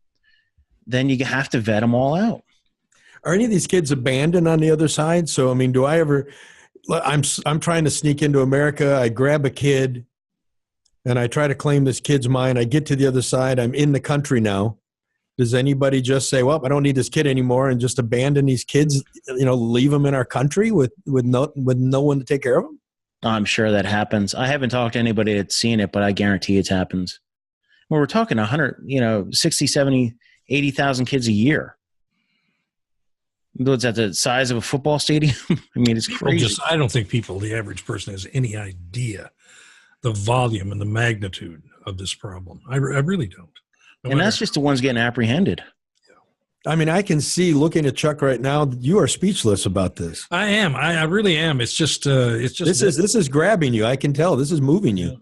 then you have to vet them all out. Are any of these kids abandoned on the other side? So, I mean, do I ever, I'm trying to sneak into America. I grab a kid and I try to claim this kid's mine. I get to the other side. I'm in the country now. Does anybody just say, well, I don't need this kid anymore, and just abandon these kids, you know, leave them in our country with no one to take care of them? I'm sure that happens. I haven't talked to anybody that's seen it, but I guarantee it happens. Well, we're talking 100, 60, 70, 80,000 kids a year. What's that, the size of a football stadium? I mean, it's crazy. I don't think the average person has any idea the volume and the magnitude of this problem. I really don't. And that's just the ones getting apprehended. I mean, I can see, looking at Chuck right now, you are speechless about this. I am. I really am. It's just this is grabbing you. I can tell. This is moving you.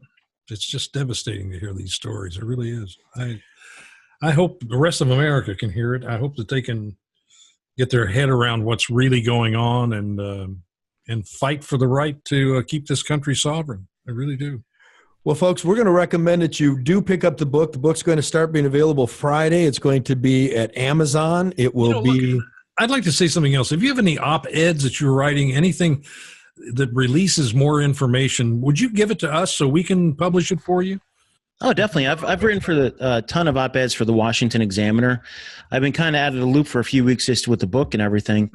It's just devastating to hear these stories. It really is. I hope the rest of America can hear it. I hope that they can get their head around what's really going on and fight for the right to keep this country sovereign. I really do. Well, folks, we're going to recommend that you do pick up the book. The book's going to start being available Friday. It's going to be at Amazon. It will be. Look, I'd like to say something else. If you have any op-eds that you're writing, anything that releases more information, would you give it to us so we can publish it for you? Oh, definitely. I've written for a ton of op-eds for the Washington Examiner. I've been kind of out of the loop for a few weeks just with the book and everything.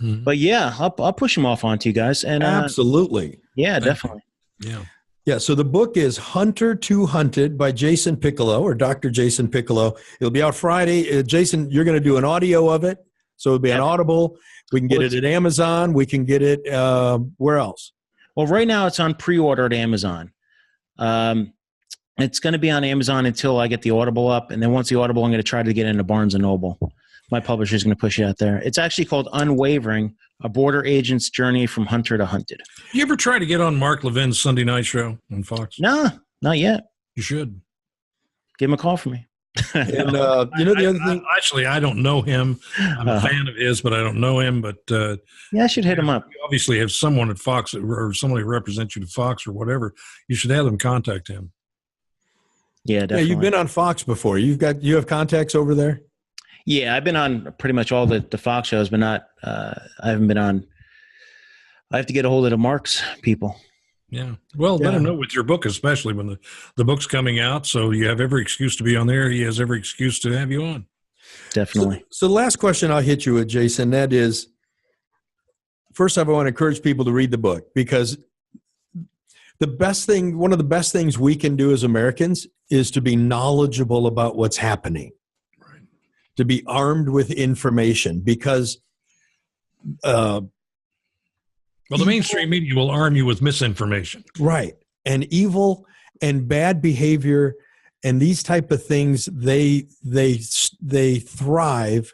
Mm-hmm. But yeah, I'll push them off onto you guys. And absolutely. Yeah, definitely. Yeah. Yeah, so the book is Hunter to Hunted by Jason Piccolo, or Dr. Jason Piccolo. It'll be out Friday. Jason, you're going to do an audio of it, so it'll be an Audible. We can get it at Amazon. We can get it where else? Well, right now it's on pre-order at Amazon. It's going to be on Amazon until I get the Audible up, and then once the Audible, I'm going to try to get into Barnes & Noble. My publisher is going to push it out there. It's actually called Unwavering, A Border Agent's Journey from Hunter to Hunted. You ever try to get on Mark Levin's Sunday night show on Fox? No, not yet. You should. Give him a call for me. And the other thing, actually, I don't know him. I'm a fan of his, but I don't know him. But yeah, I should hit him up. You obviously have someone at Fox or somebody who represents you to Fox or whatever. You should have them contact him. Yeah, definitely. Yeah, you've been on Fox before. You have contacts over there? Yeah, I've been on pretty much all the Fox shows, but not. I haven't been on. I have to get a hold of the Mark's people. Yeah. Well, let him know with your book, especially when the book's coming out. So you have every excuse to be on there. He has every excuse to have you on. Definitely. So the last question I'll hit you with, Jason, that is, first off, I want to encourage people to read the book, because one of the best things we can do as Americans is to be knowledgeable about what's happening. To be armed with information, because the mainstream media will arm you with misinformation. Right. And evil and bad behavior and these type of things, they thrive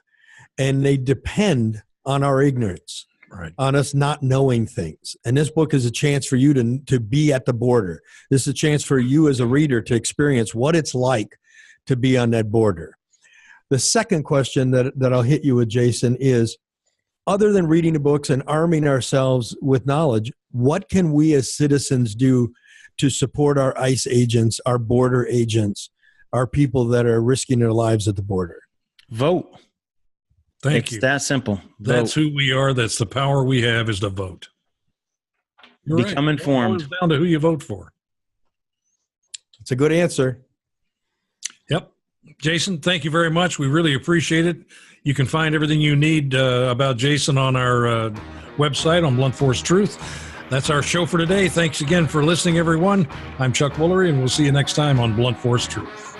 and they depend on our ignorance, right? On us not knowing things. And this book is a chance for you to be at the border. This is a chance for you as a reader to experience what it's like to be on that border. The second question that I'll hit you with, Jason, is, other than reading the books and arming ourselves with knowledge, what can we as citizens do to support our ICE agents, our border agents, our people that are risking their lives at the border? Vote. Thank It's you. that simple. That's Vote. who we are. That's the power we have, is to vote. You're Become right. informed. It boils down to who you vote for. It's a good answer. Yep. Jason, thank you very much. We really appreciate it. You can find everything you need about Jason on our website on Blunt Force Truth. That's our show for today. Thanks again for listening, everyone. I'm Chuck Woolery, and we'll see you next time on Blunt Force Truth.